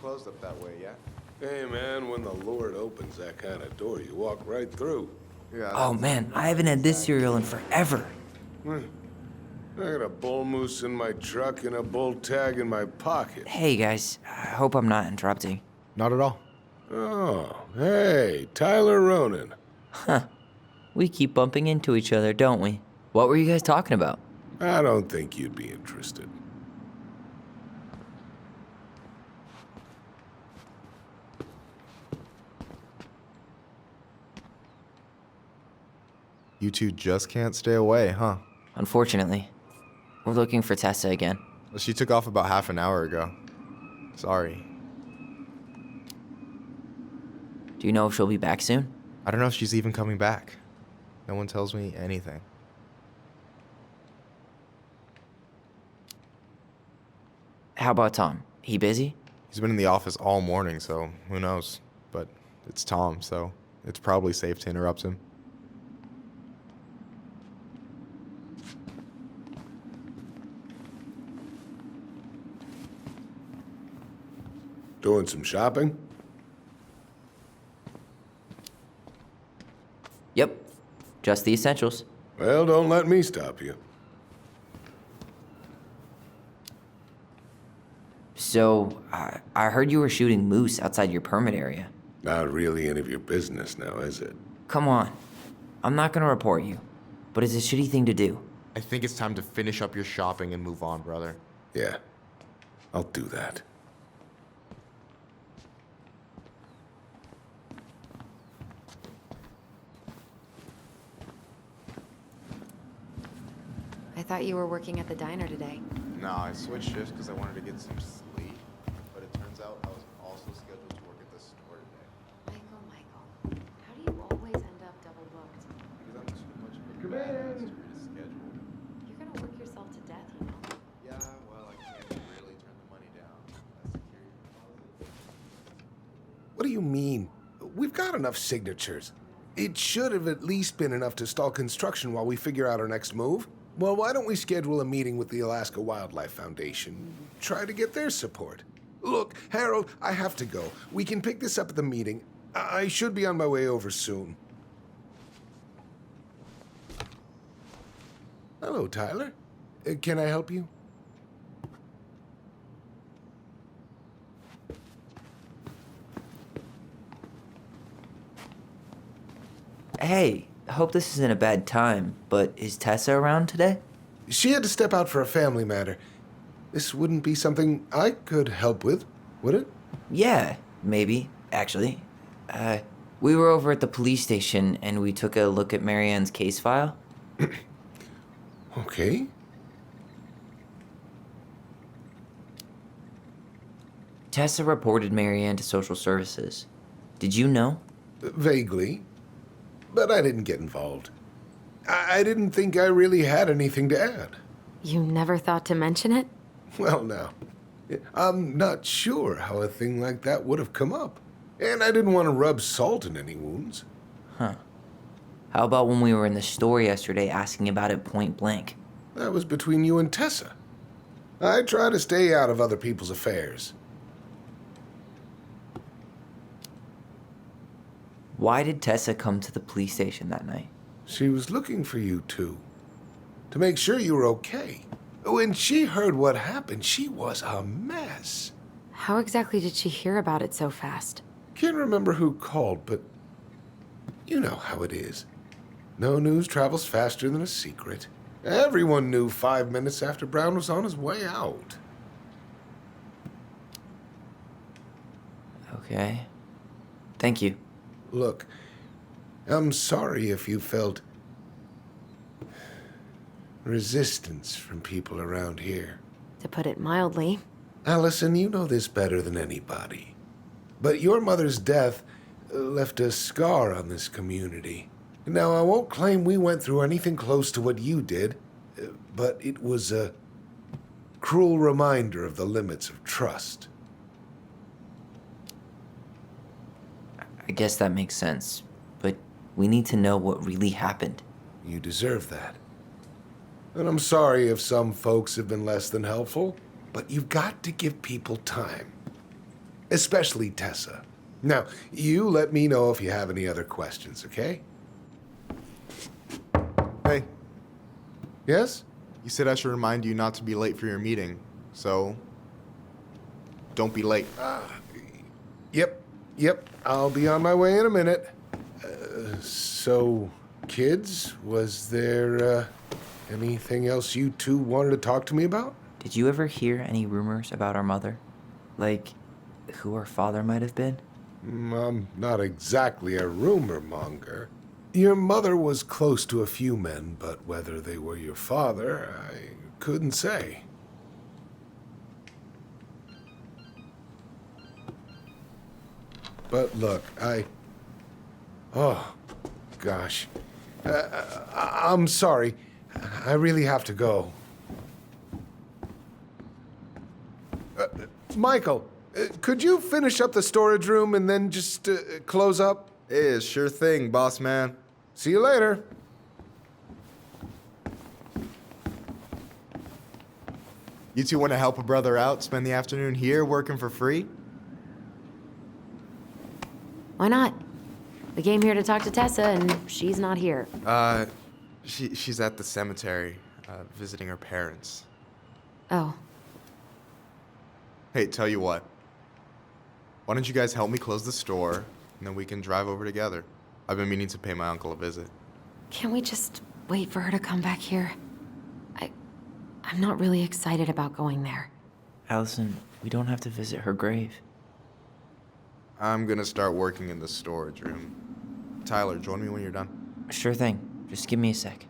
closed up that way, yeah? Hey, man, when the Lord opens that kind of door, you walk right through. Yeah. Oh man, I haven't had this cereal in forever. I got a bull moose in my truck and a bull tag in my pocket. Hey guys, I hope I'm not interrupting. Not at all. Oh, hey, Tyler Ronan. We keep bumping into each other, don't we? What were you guys talking about? I don't think you'd be interested. You two just can't stay away, huh? Unfortunately, we're looking for Tessa again. Well, she took off about half an hour ago. Sorry. Do you know if she'll be back soon? I don't know if she's even coming back. No one tells me anything. How about Tom? He busy? He's been in the office all morning, so who knows? But it's Tom, so it's probably safe to interrupt him. Doing some shopping? Yep, just the essentials. Well, don't let me stop you. So, I heard you were shooting moose outside your permit area. Not really any of your business now, is it? Come on, I'm not gonna report you, but it's a shitty thing to do. I think it's time to finish up your shopping and move on, brother. Yeah, I'll do that. I thought you were working at the diner today. No, I switched shifts because I wanted to get some sleep, but it turns out I was also scheduled to work at the store today. Michael, how do you always end up double booked? Because I'm too much of a badass to read a schedule. You're gonna work yourself to death, you know? Yeah, well, I can't really turn the money down. That's security deposit. What do you mean? We've got enough signatures. It should have at least been enough to stall construction while we figure out our next move. Well, why don't we schedule a meeting with the Alaska Wildlife Foundation? Try to get their support. Look, Harold, I have to go. We can pick this up at the meeting. I should be on my way over soon. Hello, Tyler. Can I help you? Hey, I hope this isn't a bad time, but is Tessa around today? She had to step out for a family matter. This wouldn't be something I could help with, would it? Yeah, maybe, actually. We were over at the police station and we took a look at Marianne's case file. Okay. Tessa reported Marianne to social services. Did you know? Vaguely. But I didn't get involved. I didn't think I really had anything to add. You never thought to mention it? Well, now, I'm not sure how a thing like that would have come up. And I didn't want to rub salt in any wounds. Huh. How about when we were in the store yesterday asking about it point blank? That was between you and Tessa. I try to stay out of other people's affairs. Why did Tessa come to the police station that night? She was looking for you two, to make sure you were okay. When she heard what happened, she was a mess. How exactly did she hear about it so fast? Can't remember who called, but you know how it is. No news travels faster than a secret. Everyone knew 5 minutes after Brown was on his way out. Okay. Thank you. Look, I'm sorry if you felt resistance from people around here. To put it mildly. Allison, you know this better than anybody. But your mother's death left a scar on this community. Now, I won't claim we went through anything close to what you did, but it was a cruel reminder of the limits of trust. I guess that makes sense, but we need to know what really happened. You deserve that. And I'm sorry if some folks have been less than helpful, but you've got to give people time. especially Tessa. Now, you let me know if you have any other questions, okay? Hey, Yes? you said I should remind you not to be late for your meeting, so don't be late. Yep, I'll be on my way in a minute. So, kids, was there anything else you two wanted to talk to me about? Did you ever hear any rumors about our mother? Like, who our father might have been? I'm not exactly a rumor monger. Your mother was close to a few men, but whether they were your father, I couldn't say. But look, oh, gosh. I'm sorry. I really have to go. Michael, could you finish up the storage room and then just close up? Sure thing, boss man. See you later. You two want to help a brother out, spend the afternoon here working for free? Why not? We came here to talk to Tessa, and she's not here. She's at the cemetery, visiting her parents. Oh, Hey, tell you what. Why don't you guys help me close the store, and then we can drive over together? I've been meaning to pay my uncle a visit. can't we just wait for her to come back here? I'm not really excited about going there. Allison, we don't have to visit her grave. I'm gonna start working in the storage room. Tyler, join me when you're done. Sure thing. Just give me a sec.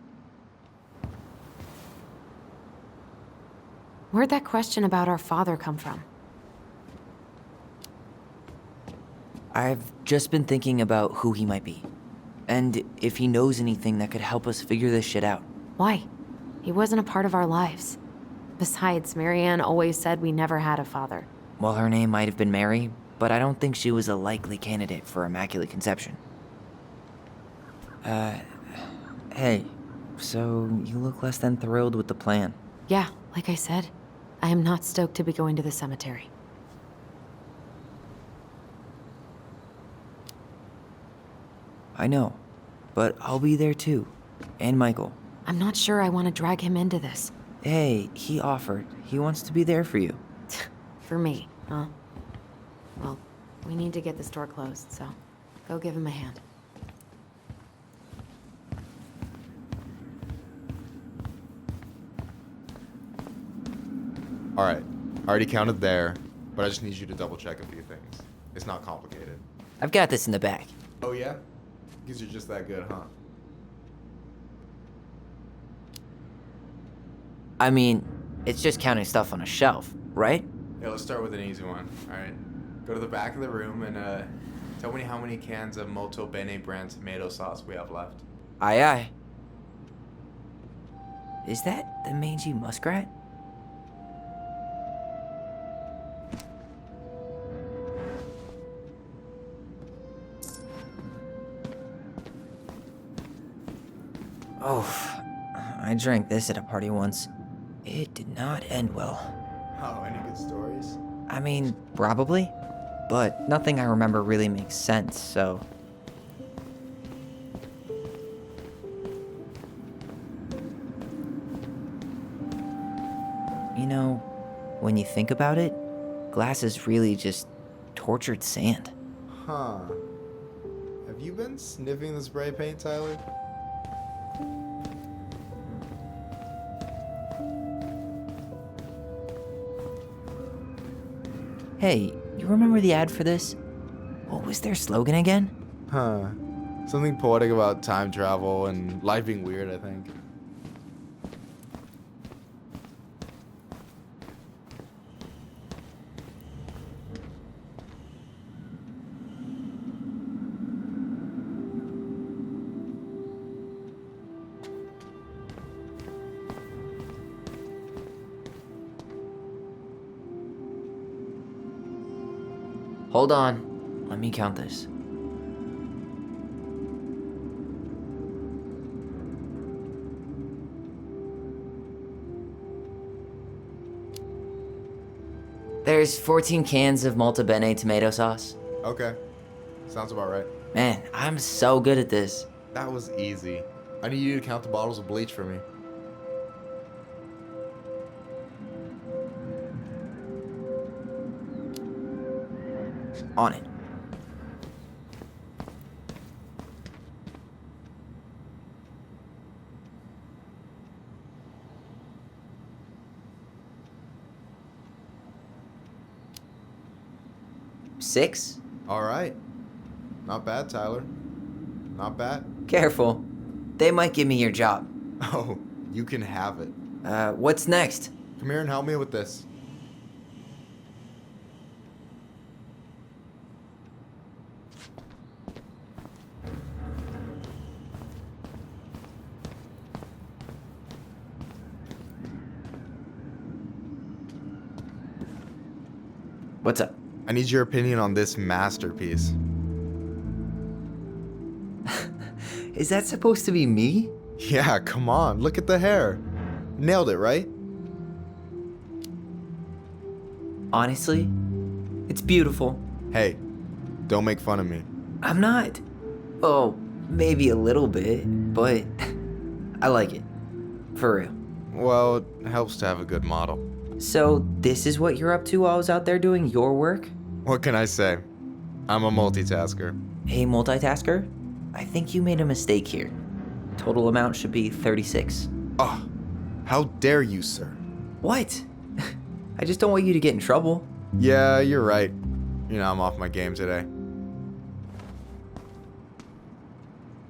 Where'd that question about our father come from? I've just been thinking about who he might be. And if he knows anything that could help us figure this shit out. Why? He wasn't a part of our lives. Besides, Marianne always said we never had a father. Well, her name might have been Mary, but I don't think she was a likely candidate for Immaculate Conception. Hey, so you look less than thrilled with the plan. Yeah, like I said, I am not stoked to be going to the cemetery. I know, but I'll be there too. And Michael. I'm not sure I want to drag him into this. Hey, he offered. He wants to be there for you. For me, huh? Well, we need to get the store closed, so go give him a hand. All right, I already counted there, but I just need you to double check a few things. It's not complicated. I've got this in the bag. Oh yeah? Guess you're just that good, huh? I mean, it's just counting stuff on a shelf, right? Yeah, let's start with an easy one. All right, go to the back of the room and tell me how many cans of Molto Bene brand tomato sauce we have left. Aye aye. Is that the mangy muskrat? Oh, I drank this at a party once. It did not end well. Oh, any good stories? I mean, probably, but nothing I remember really makes sense, so. You know, when you think about it, glass is really just tortured sand. Huh. Have you been sniffing the spray paint, Tyler? Hey, you remember the ad for this? What was their slogan again? Huh. Something poetic about time travel and life being weird, I think. Hold on. Let me count this. There's 14 cans of Malta Bene tomato sauce. Okay. Sounds about right. Man, I'm so good at this. That was easy. I need you to count the bottles of bleach for me. On it. Six? All right. Not bad, Tyler. Not bad. Careful. They might give me your job. Oh, you can have it. What's next? Come here and help me with this. What's up? I need your opinion on this masterpiece. Is that supposed to be me? Yeah, come on. Look at the hair. Nailed it, right? Honestly, it's beautiful. Hey, don't make fun of me. I'm not. Oh, maybe a little bit, but I like it. For real. Well, it helps to have a good model. So, this is what you're up to while I was out there doing your work? What can I say? I'm a multitasker. Hey, multitasker? I think you made a mistake here. Total amount should be 36. Oh, how dare you, sir? What? I just don't want you to get in trouble. Yeah, you're right. You know, I'm off my game today.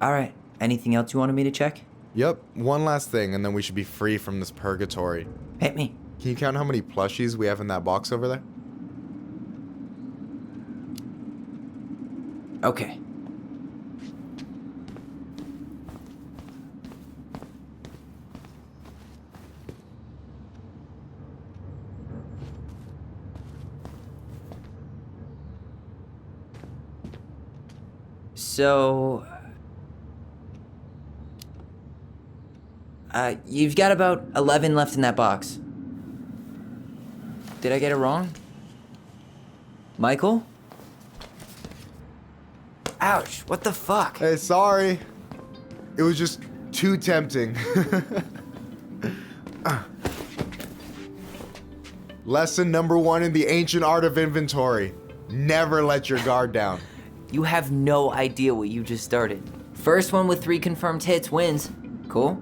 Alright, anything else you wanted me to check? Yep, one last thing, and then we should be free from this purgatory. Hit me. Can you count how many plushies we have in that box over there? Okay. So, you've got about 11 left in that box. Did I get it wrong? Michael? Ouch, what the fuck? Hey, sorry. It was just too tempting. Lesson number 1 in the ancient art of inventory. Never let your guard down. You have no idea what you just started. First one with 3 confirmed hits wins. Cool?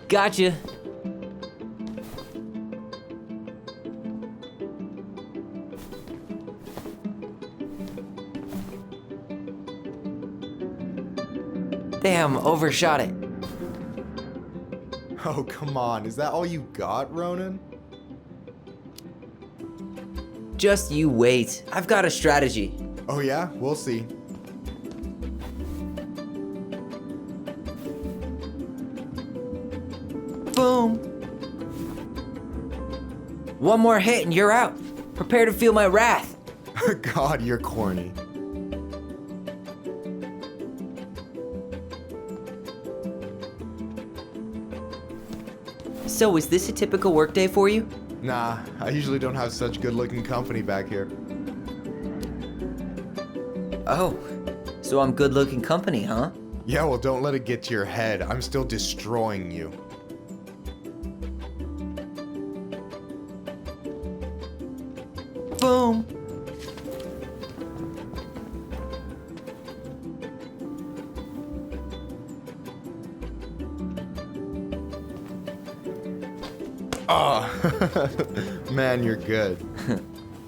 Gotcha. Damn, overshot it. Oh, come on. Is that all you got, Ronan? Just you wait. I've got a strategy. Oh, yeah? We'll see. Boom. One more hit and you're out. Prepare to feel my wrath. God, you're corny. So, is this a typical workday for you? Nah, I usually don't have such good-looking company back here. Oh, so I'm good-looking company, huh? Yeah, well, don't let it get to your head. I'm still destroying you. Boom. Oh, man, you're good.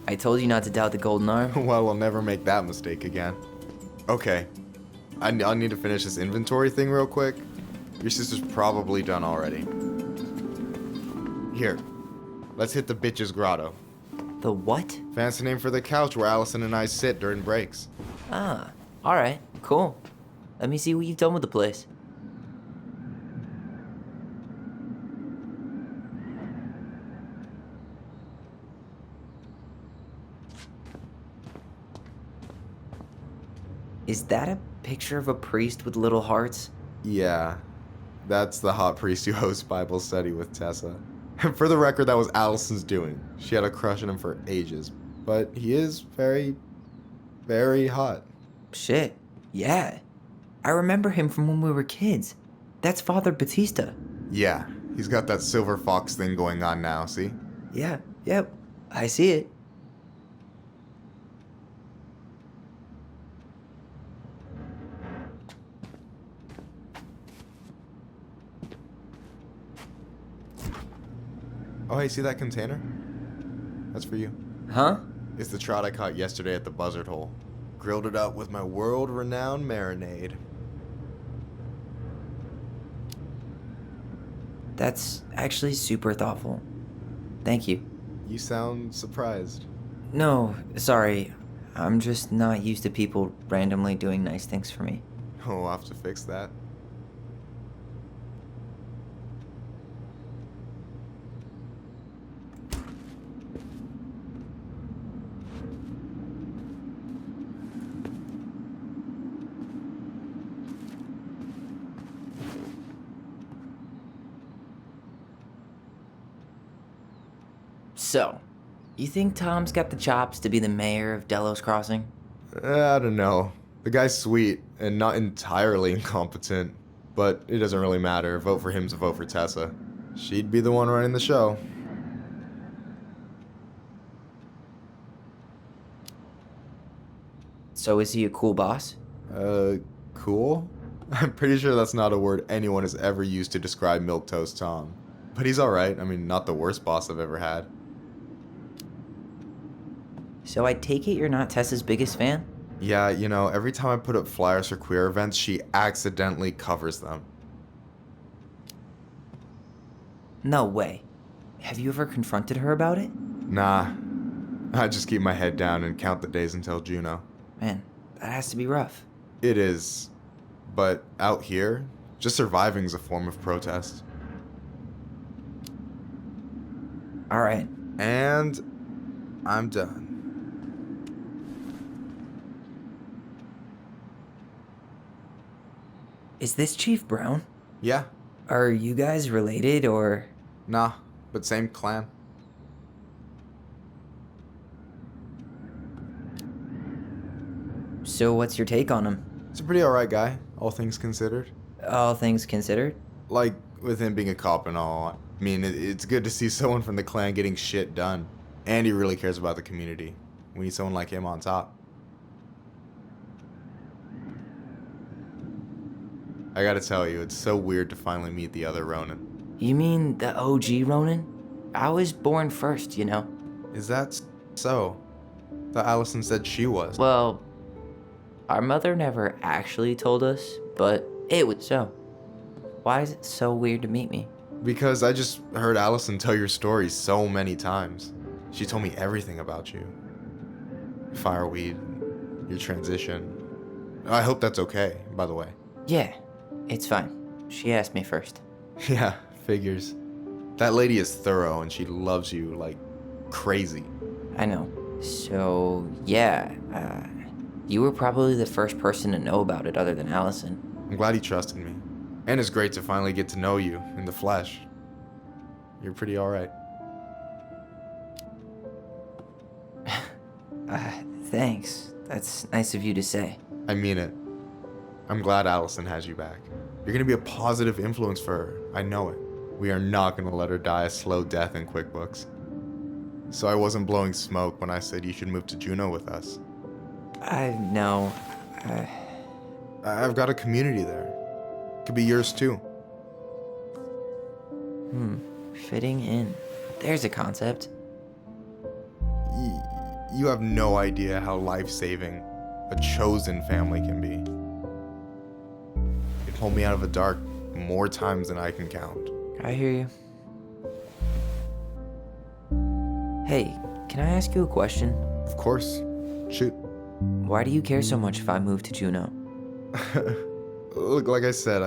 I told you not to doubt the golden arm. Well, we'll never make that mistake again. Okay, I'll need to finish this inventory thing real quick. Your sister's probably done already. Here, let's hit the bitch's grotto. The what? Fancy name for the couch where Allison and I sit during breaks. Ah, alright, cool. Let me see what you've done with the place. Is that a picture of a priest with little hearts? Yeah, that's the hot priest who hosts Bible study with Tessa. For the record, that was Allison's doing. She had a crush on him for ages. But he is very, very hot. Shit. Yeah. I remember him from when we were kids. That's Father Batista. Yeah, he's got that silver fox thing going on now, see? Yeah, yep. I see it. Oh, hey, see that container? That's for you. Huh? It's the trout I caught yesterday at the buzzard hole. Grilled it up with my world-renowned marinade. That's actually super thoughtful. Thank you. You sound surprised. No, sorry. I'm just not used to people randomly doing nice things for me. Oh, I'll have to fix that. So, you think Tom's got the chops to be the mayor of Delos Crossing? I don't know. The guy's sweet and not entirely incompetent, but it doesn't really matter. A vote for him's a vote for Tessa. She'd be the one running the show. So is he a cool boss? Cool? I'm pretty sure that's not a word anyone has ever used to describe Milquetoast Tom. But he's alright. I mean, not the worst boss I've ever had. So I take it you're not Tessa's biggest fan? Yeah, you know, every time I put up flyers for queer events, she accidentally covers them. No way. Have you ever confronted her about it? Nah. I just keep my head down and count the days until Juno. Man, that has to be rough. It is. But out here, just surviving is a form of protest. Alright. And I'm done. Is this Chief Brown? Yeah, Are you guys related or... nah, but same clan. So what's your take on him? He's a pretty alright guy, all things considered. All things considered? Like, with him being a cop and all, I mean, it's good to see someone from the clan getting shit done. And he really cares about the community. We need someone like him on top. I gotta tell you, it's so weird to finally meet the other Ronin. You mean the OG Ronin? I was born first, you know? Is that so? Thought Allison said she was. Well, our mother never actually told us, but it was so. Why is it so weird to meet me? Because I just heard Allison tell your story so many times. She told me everything about you. Fireweed, your transition. I hope that's okay, by the way. Yeah, it's fine. She asked me first. Yeah, figures. That lady is thorough and she loves you like crazy. I know. So, yeah, you were probably the first person to know about it other than Allison. I'm glad he trusted me. And it's great to finally get to know you in the flesh. You're pretty alright. Thanks. That's nice of you to say. I mean it. I'm glad Allison has you back. You're gonna be a positive influence for her. I know it. We are not gonna let her die a slow death in QuickBooks. So I wasn't blowing smoke when I said you should move to Juneau with us. I know. I've got a community there. Could be yours too. Fitting in. There's a concept. You have no idea how life-saving a chosen family can be. It pulled me out of the dark more times than I can count. I hear you. Hey, can I ask you a question? Of course. Shoot. Why do you care so much if I move to Juneau? Look, like I said,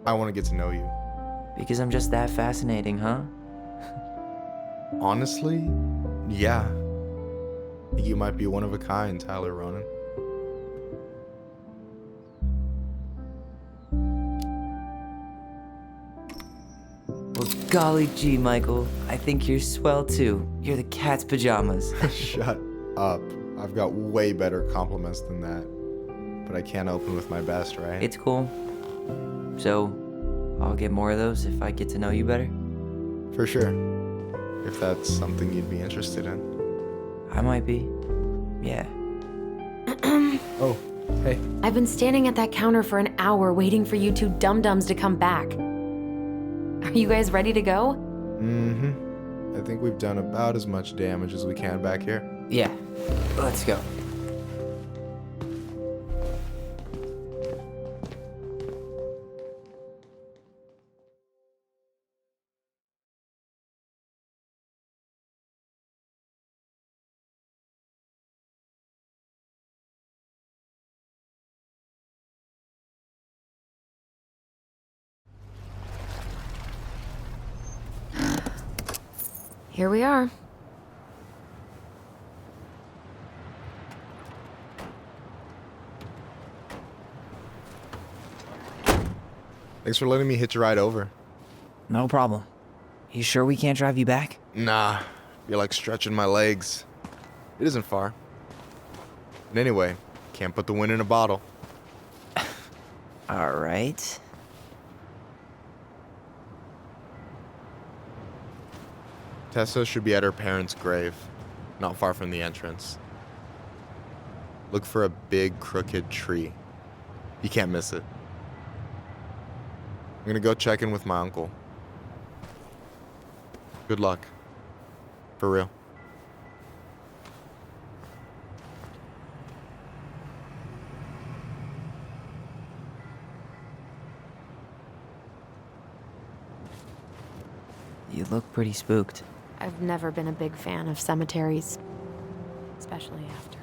I want to get to know you. Because I'm just that fascinating, huh? Honestly, yeah. You might be one of a kind, Tyler Ronan. Well, Golly gee, Michael. I think you're swell too. You're the cat's pajamas. Shut up. I've got way better compliments than that. But I can't open with my best, right? It's cool. So, I'll get more of those if I get to know you better. For sure. If that's something you'd be interested in. I might be. Yeah. Oh, hey. I've been standing at that counter for an hour waiting for you two dum-dums to come back. Are you guys ready to go? Mm-hmm. I think we've done about as much damage as we can back here. Yeah. Let's go. Here we are. Thanks for letting me hitch a ride over. No problem. You sure we can't drive you back? Nah, you're like stretching my legs. It isn't far. And anyway, can't put the wind in a bottle. All right. Tessa should be at her parents' grave, not far from the entrance. Look for a big, crooked tree. You can't miss it. I'm gonna go check in with my uncle. Good luck. For real. You look pretty spooked. I've never been a big fan of cemeteries, especially after.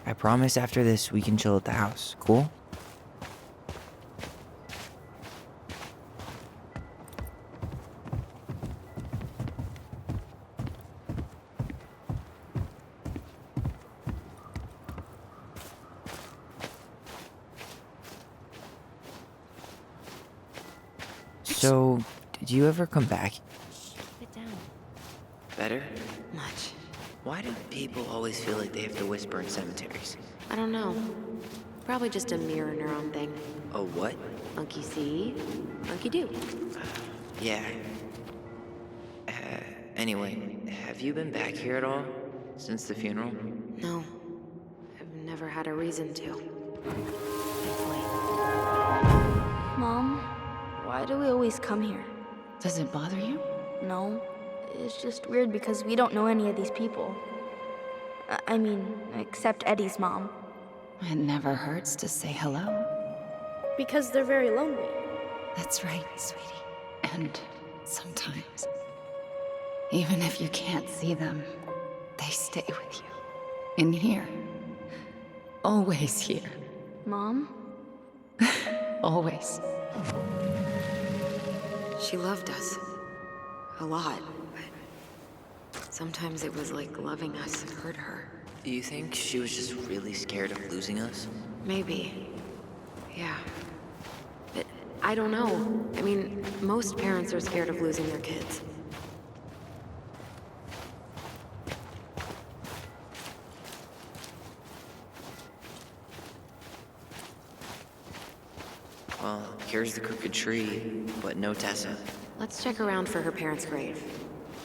I promise after this we can chill at the house. Cool? So, did you ever come back? Sit down. Better? Much. Why do people always feel like they have to whisper in cemeteries? I don't know. Probably just a mirror neuron thing. Oh, what? Monkey see, monkey do. Yeah. Anyway, have you been back here at all? Since the funeral? No, I've never had a reason to. Thankfully. Mom, why do we always come here? Does it bother you? No, it's just weird because we don't know any of these people. I mean, except Eddie's mom. It never hurts to say hello. Because they're very lonely. That's right, sweetie. And sometimes, even if you can't see them, they stay with you. In here. Always here. Mom? Always. She loved us. A lot, but sometimes it was like loving us hurt her. Do you think she was just really scared of losing us? Maybe. Yeah. But I don't know. I mean, most parents are scared of losing their kids. Well, here's the crooked tree, but no Tessa. Let's check around for her parents' grave,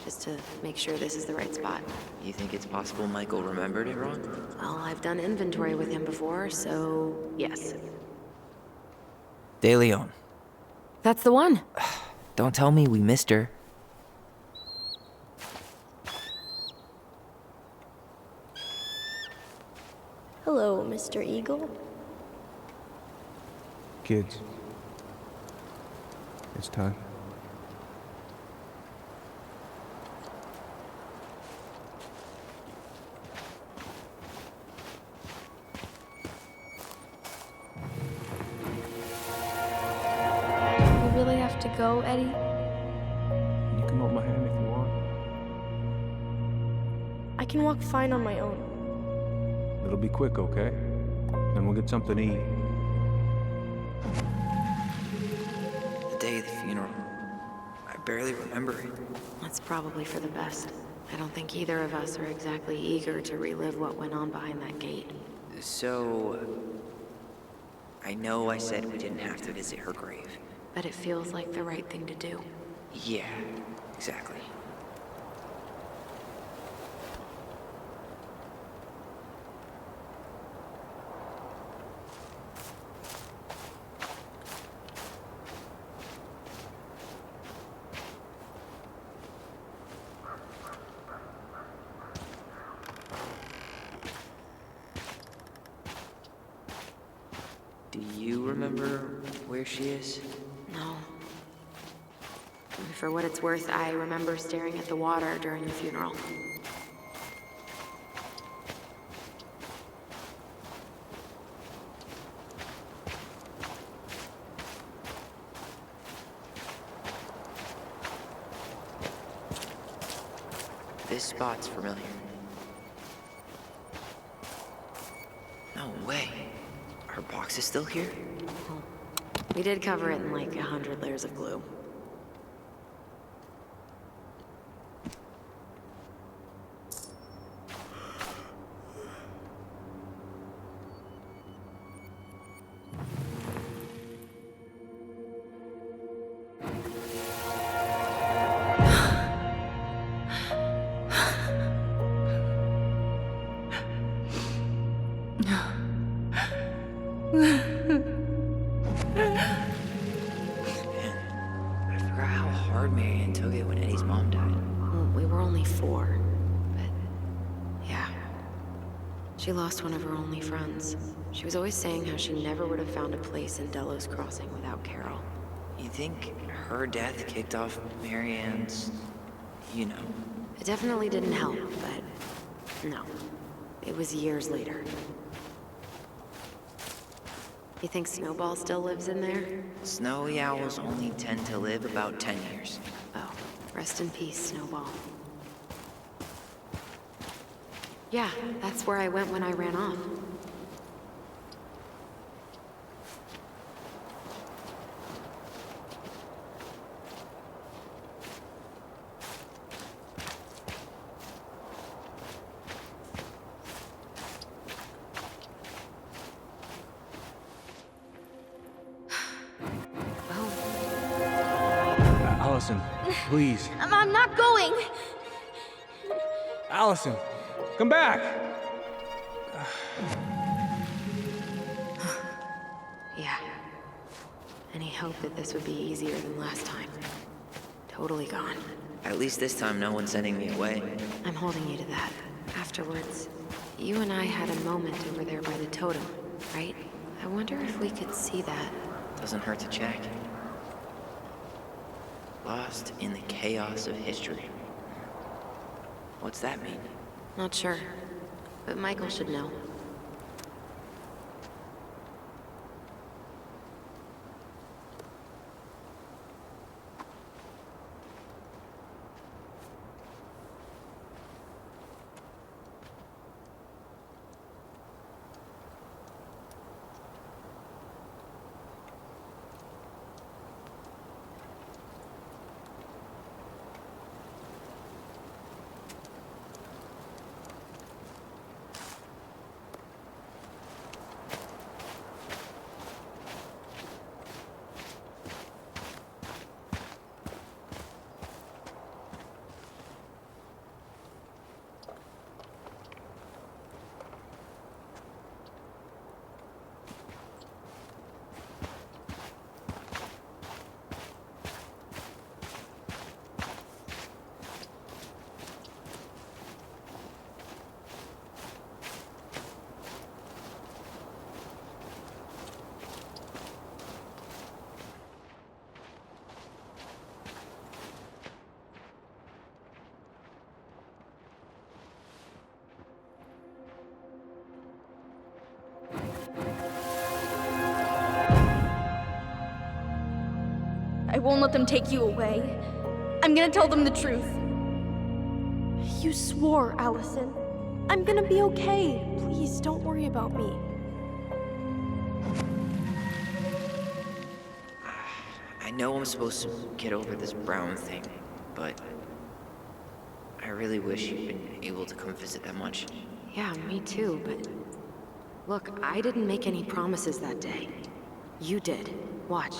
just to make sure this is the right spot. You think it's possible Michael remembered it wrong? Well, I've done inventory with him before, so yes. De Leon. That's the one. Don't tell me we missed her. Hello, Mr. Eagle. Kids, it's time. We really have to go, Eddie? You can hold my hand if you want. I can walk fine on my own. It'll be quick, okay? Then we'll get something to eat. The day of the funeral. barely remember it. That's probably for the best. I don't think either of us are exactly eager to relive what went on behind that gate. So, I know I said we didn't have to visit her grave. But it feels like the right thing to do. Yeah, exactly. Do you remember where she is? No. And for what it's worth, I remember staring at the water during the funeral. This spot's familiar. No way. Her box is still here? We did cover it in like 100 layers of glue. Man, I forgot how hard Marianne took it when Eddie's mom died. Well, we were only 4, but yeah. She lost one of her only friends. She was always saying how she never would have found a place in Delos Crossing without Carol. You think her death kicked off Marianne's, you know? It definitely didn't help, but no. It was years later. You think Snowball still lives in there? Snowy owls only tend to live about 10 years. Oh, rest in peace, Snowball. Yeah, that's where I went when I ran off. Allison, please. I'm not going. Allison, come back! Yeah. Any hope that this would be easier than last time? Totally gone. At least this time no one's sending me away. I'm holding you to that. Afterwards, you and I had a moment over there by the totem, right? I wonder if we could see that. Doesn't hurt to check. Lost in the chaos of history. What's that mean? Not sure, but Michael should know. I won't let them take you away. I'm gonna tell them the truth. You swore, Allison. I'm gonna be okay. Please, don't worry about me. I know I'm supposed to get over this Brown thing, but I really wish you'd been able to come visit that much. Yeah, me too, but... Look, I didn't make any promises that day. You did. Watch.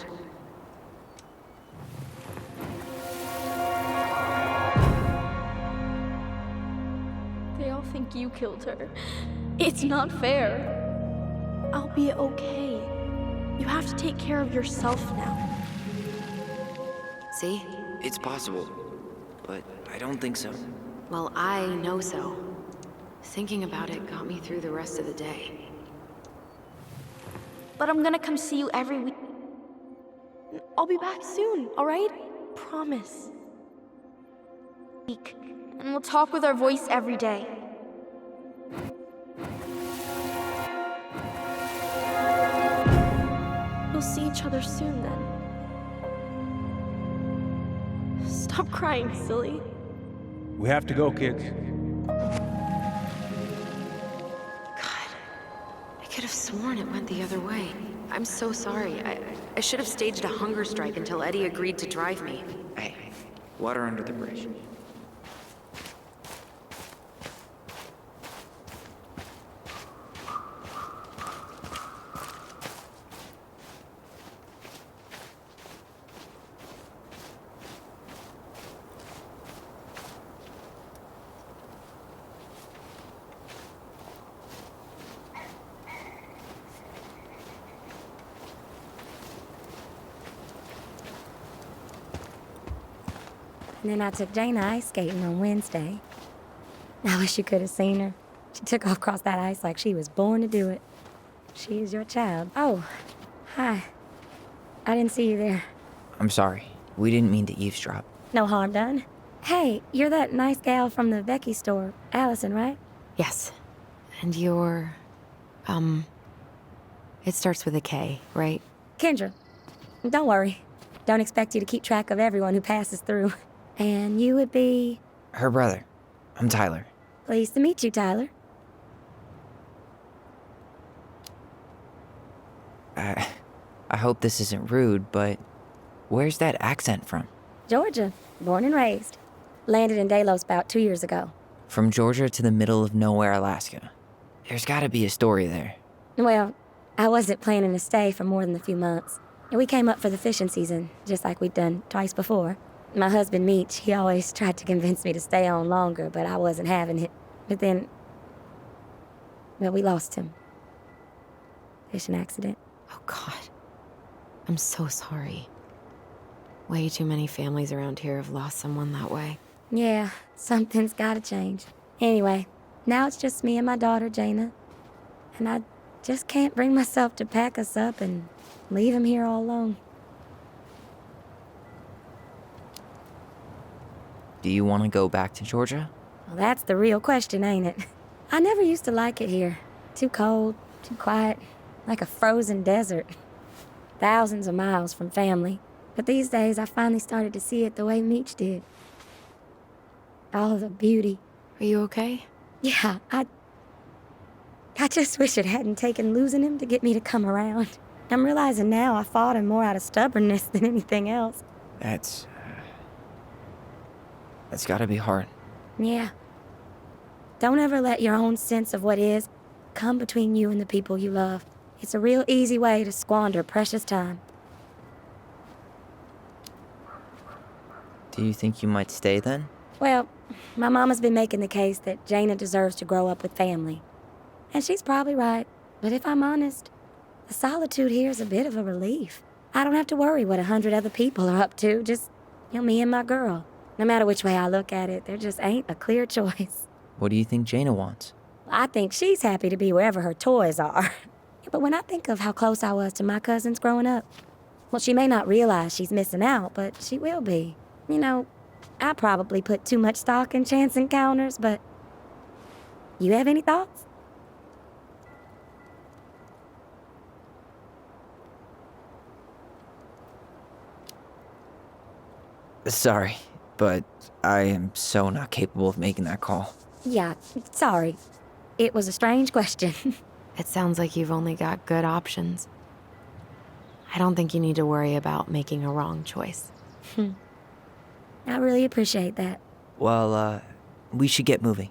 They all think you killed her. It's not fair. I'll be okay. You have to take care of yourself now. See? It's possible, but I don't think so. Well, I know so. Thinking about it got me through the rest of the day. But I'm gonna come see you every week. I'll be back soon, alright? Promise. And we'll talk with our voice every day. We'll see each other soon then. Stop crying, silly. We have to go, kids. God, I could have sworn it went the other way. I'm so sorry. I should have staged a hunger strike until Eddie agreed to drive me. Hey, water under the bridge. And then I took Jaina ice skating on Wednesday. I wish you could have seen her. She took off across that ice like she was born to do it. She is your child. Oh, hi. I didn't see you there. I'm sorry. We didn't mean to eavesdrop. No harm done. Hey, you're that nice gal from the Becky store, Allison, right? Yes. And you're... It starts with a K, right? Kendra. Don't worry. Don't expect you to keep track of everyone who passes through. And you would be... Her brother. I'm Tyler. Pleased to meet you, Tyler. I hope this isn't rude, but where's that accent from? Georgia. Born and raised. Landed in Delos about 2 years ago. From Georgia to the middle of nowhere, Alaska. There's gotta be a story there. Well, I wasn't planning to stay for more than a few months. And we came up for the fishing season, just like we'd done twice before. My husband, Meech, he always tried to convince me to stay on longer, but I wasn't having it. But then... Well, we lost him. Fishing accident. Oh, God. I'm so sorry. Way too many families around here have lost someone that way. Yeah, something's gotta change. Anyway, now it's just me and my daughter, Jaina. And I just can't bring myself to pack us up and leave him here all alone. Do you want to go back to Georgia? Well, that's the real question, ain't it? I never used to like it here. Too cold, too quiet, like a frozen desert. Thousands of miles from family. But these days, I finally started to see it the way Meech did. All of the beauty. Are you okay? Yeah, I just wish it hadn't taken losing him to get me to come around. I'm realizing now I fought him more out of stubbornness than anything else. That's gotta be hard. Yeah. Don't ever let your own sense of what is come between you and the people you love. It's a real easy way to squander precious time. Do you think you might stay then? Well, my mama's been making the case that Jaina deserves to grow up with family. And she's probably right. But if I'm honest, the solitude here is a bit of a relief. I don't have to worry what 100 other people are up to, just, me and my girl. No matter which way I look at it, there just ain't a clear choice. What do you think Jaina wants? I think she's happy to be wherever her toys are. But when I think of how close I was to my cousins growing up, well, she may not realize she's missing out, but she will be. I probably put too much stock in chance encounters, but... You have any thoughts? Sorry, but I am so not capable of making that call. Yeah, sorry. It was a strange question. It sounds like you've only got good options. I don't think you need to worry about making a wrong choice. I really appreciate that. Well, we should get moving.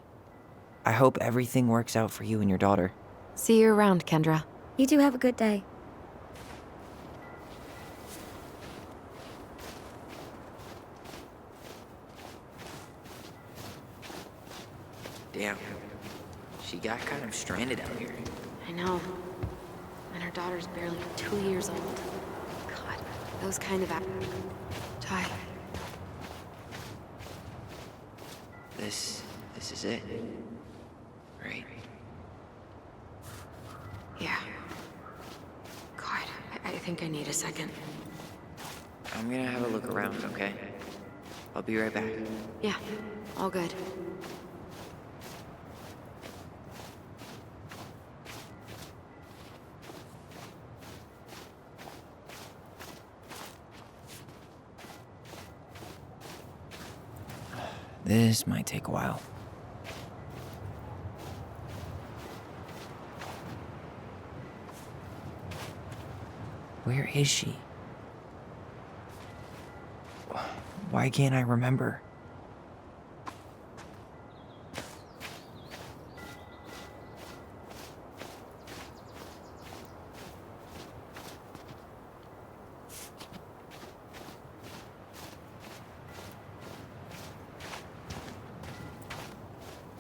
I hope everything works out for you and your daughter. See you around, Kendra. You two have a good day. Damn. She got kind of stranded out here. I know. And her daughter's barely 2 years old. God, those kind of... Ty. This is it. Right? Yeah. God, I think I need a second. I'm gonna have a look around, okay? I'll be right back. Yeah, all good. This might take a while. Where is she? Why can't I remember?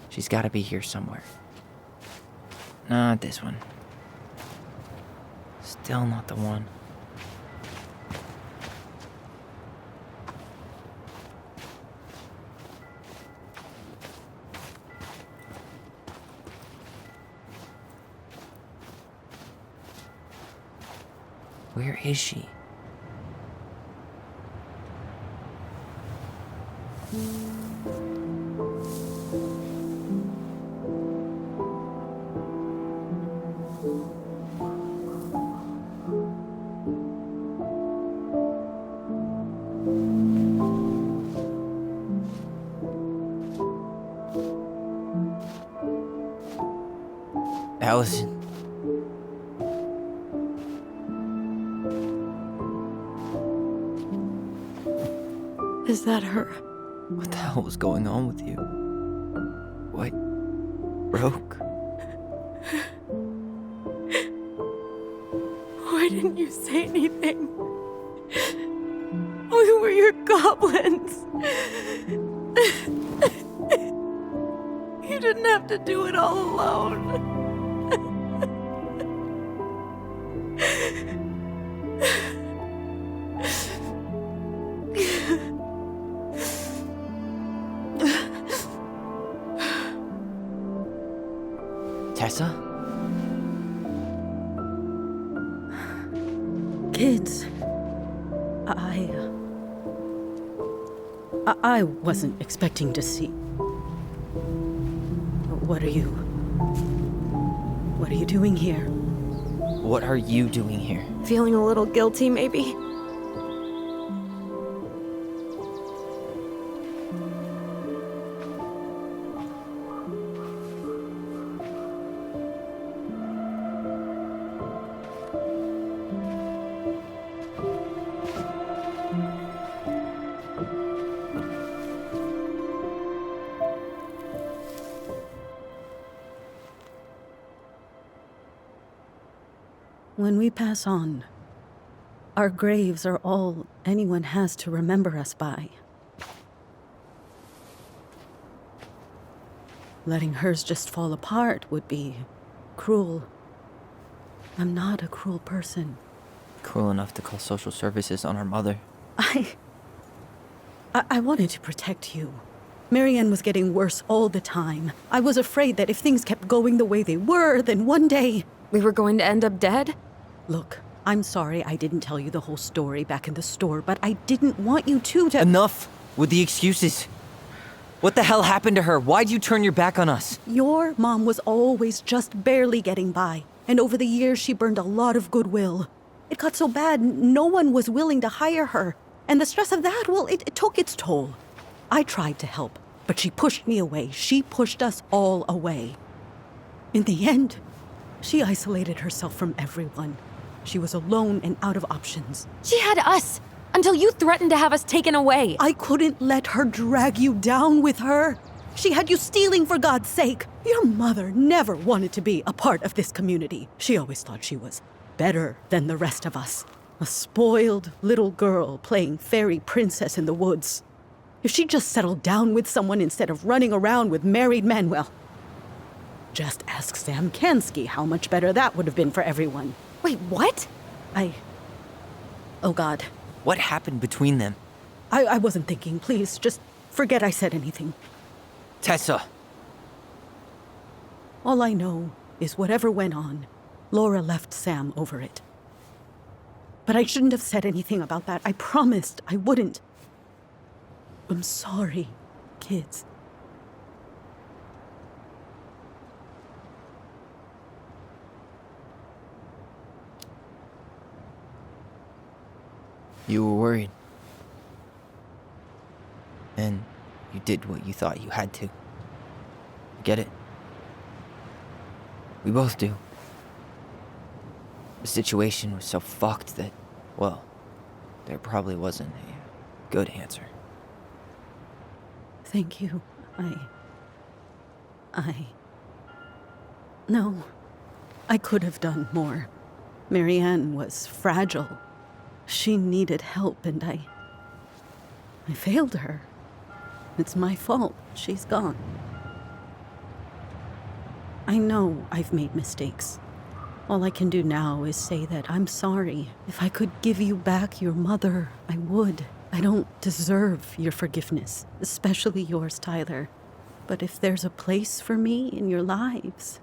She's gotta be here somewhere. Not this one. Still not the one. Where is she? Allison. Is that her? What the hell was going on with you? What broke? Why didn't you say anything? We were your goblins. You didn't have to do it all alone. Tessa? Kids, I wasn't expecting to see. What are you doing here? What are you doing here? Feeling a little guilty, maybe? When we pass on, our graves are all anyone has to remember us by. Letting hers just fall apart would be cruel. I'm not a cruel person. Cruel enough to call social services on our mother. I wanted to protect you. Marianne was getting worse all the time. I was afraid that if things kept going the way they were, then one day... We were going to end up dead? Look, I'm sorry I didn't tell you the whole story back in the store, but I didn't want you to... Enough with the excuses. What the hell happened to her? Why'd you turn your back on us? Your mom was always just barely getting by, and over the years she burned a lot of goodwill. It got so bad, no one was willing to hire her, and the stress of that, well, it took its toll. I tried to help, but she pushed me away. She pushed us all away. In the end, she isolated herself from everyone. She was alone and out of options. She had us until you threatened to have us taken away. I couldn't let her drag you down with her. She had you stealing for God's sake. Your mother never wanted to be a part of this community. She always thought she was better than the rest of us. A spoiled little girl playing fairy princess in the woods. If she just settled down with someone instead of running around with married men, well, just ask Sam Kansky how much better that would have been for everyone. Wait, what? Oh God. What happened between them? I wasn't thinking. Please, just forget I said anything. Tessa! All I know is whatever went on, Laura left Sam over it. But I shouldn't have said anything about that. I promised I wouldn't. I'm sorry, kids. You were worried. And you did what you thought you had to. Get it? We both do. The situation was so fucked that, well, there probably wasn't a good answer. Thank you. No, I could have done more. Marianne was fragile. She needed help, and I failed her. It's my fault. She's gone. I know I've made mistakes. All I can do now is say that I'm sorry. If I could give you back your mother, I would. I don't deserve your forgiveness, especially yours, Tyler. But if there's a place for me in your lives,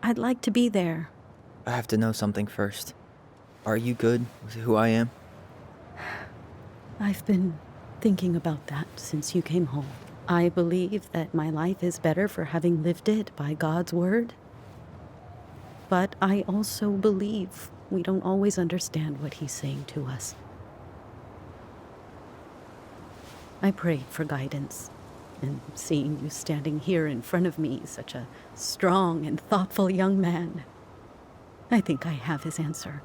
I'd like to be there. I have to know something first. Are you good with who I am? I've been thinking about that since you came home. I believe that my life is better for having lived it by God's word. But I also believe we don't always understand what He's saying to us. I prayed for guidance, and seeing you standing here in front of me, such a strong and thoughtful young man, I think I have His answer.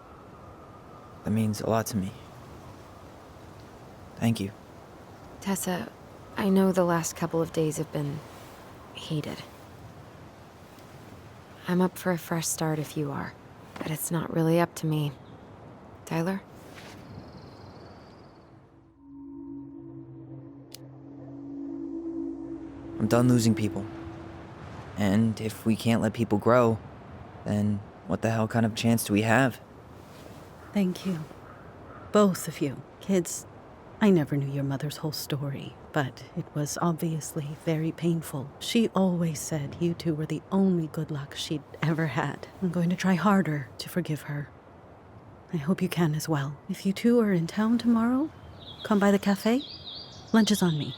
That means a lot to me. Thank you. Tessa, I know the last couple of days have been heated. I'm up for a fresh start if you are, but it's not really up to me. Tyler? I'm done losing people. And if we can't let people grow, then what the hell kind of chance do we have? Thank you. Both of you. Kids, I never knew your mother's whole story, but it was obviously very painful. She always said you two were the only good luck she'd ever had. I'm going to try harder to forgive her. I hope you can as well. If you two are in town tomorrow, come by the cafe. Lunch is on me.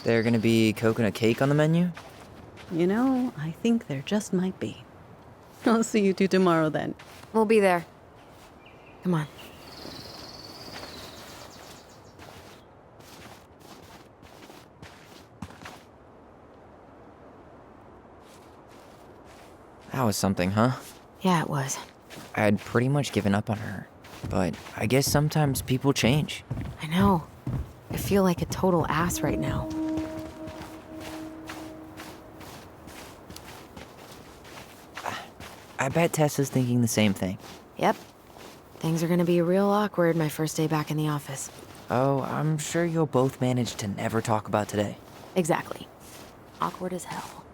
There gonna be coconut cake on the menu? You know, I think there just might be. I'll see you two tomorrow then. We'll be there. Come on. That was something, huh? Yeah, it was. I had pretty much given up on her. But I guess sometimes people change. I know. I feel like a total ass right now. I bet Tessa's thinking the same thing. Yep. Things are gonna be real awkward my first day back in the office. Oh, I'm sure you'll both manage to never talk about today. Exactly. Awkward as hell.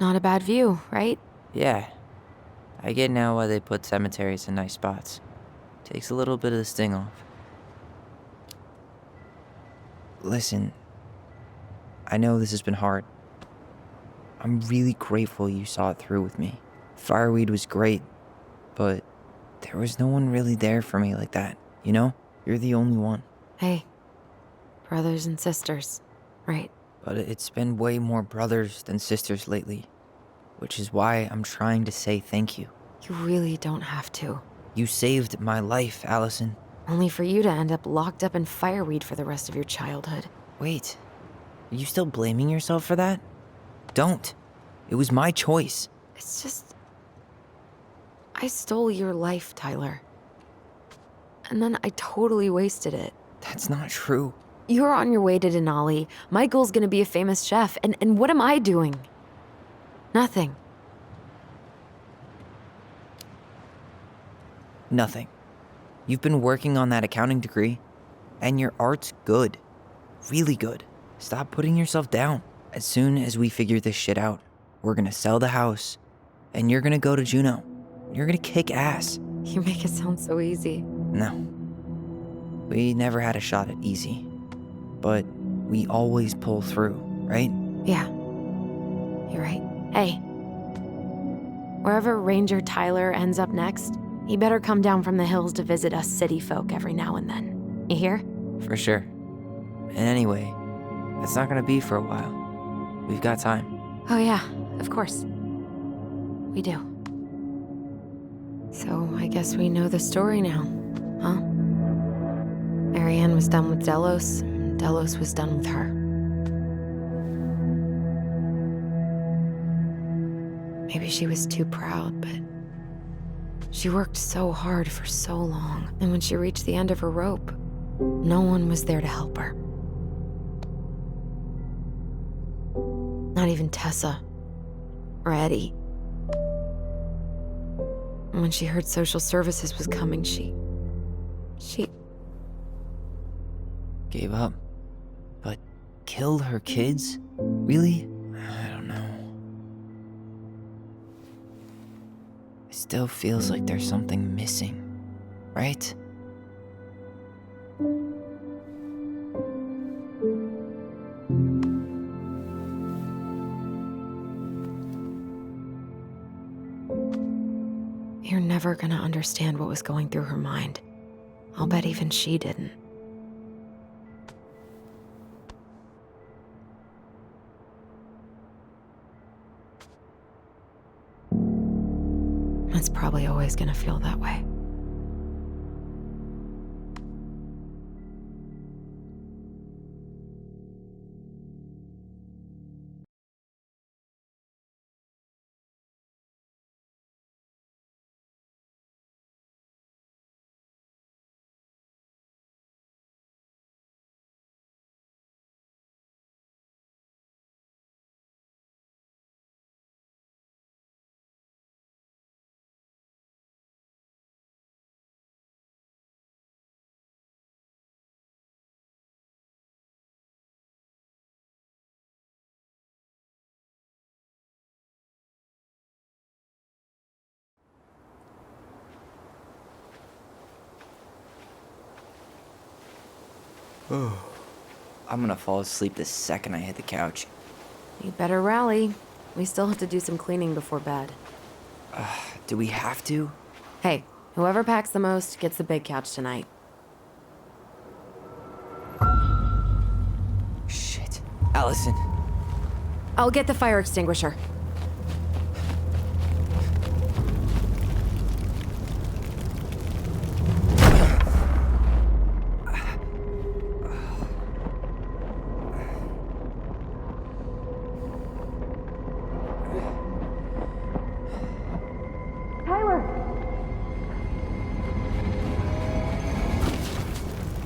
Not a bad view, right? Yeah. I get now why they put cemeteries in nice spots. Takes a little bit of the sting off. Listen, I know this has been hard. I'm really grateful you saw it through with me. Fireweed was great, but there was no one really there for me like that, you know? You're the only one. Hey, brothers and sisters, right? But it's been way more brothers than sisters lately, which is why I'm trying to say thank you. You really don't have to. You saved my life, Allison. Only for you to end up locked up in fireweed for the rest of your childhood. Wait, are you still blaming yourself for that? Don't. It was my choice. It's just... I stole your life, Tyler. And then I totally wasted it. That's not true. You're on your way to Denali. Michael's gonna be a famous chef, and what am I doing? Nothing. Nothing. You've been working on that accounting degree, and your art's good. Really good. Stop putting yourself down. As soon as we figure this shit out, we're gonna sell the house, and you're gonna go to Juneau. You're gonna kick ass. You make it sound so easy. No. We never had a shot at easy. But we always pull through, right? Yeah. You're right. Hey. Wherever Ranger Tyler ends up next, he better come down from the hills to visit us city folk every now and then. You hear? For sure. And anyway, it's not gonna be for a while. We've got time. Oh yeah, of course. We do. So I guess we know the story now, huh? Marianne was done with Delos, and Delos was done with her. Maybe she was too proud, but she worked so hard for so long, and when she reached the end of her rope, no one was there to help her. Not even Tessa or Eddie. And when she heard social services was coming, she Gave up. But killed her kids? Really? I don't know. It still feels like there's something missing, right? You're never gonna understand what was going through her mind. I'll bet even she didn't. It's probably always gonna feel that way. I'm gonna fall asleep the second I hit the couch. You better rally. We still have to do some cleaning before bed. Do we have to? Hey, whoever packs the most gets the big couch tonight. Shit. Allison. I'll get the fire extinguisher.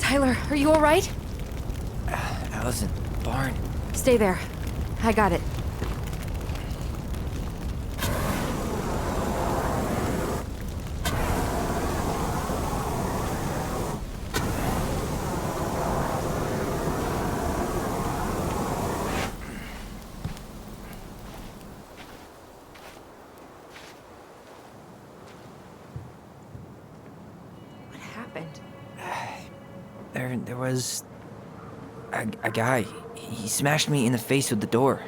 Tyler, are you all right? Allison, barn. Stay there. I got it. What happened? There was a guy. He smashed me in the face with the door.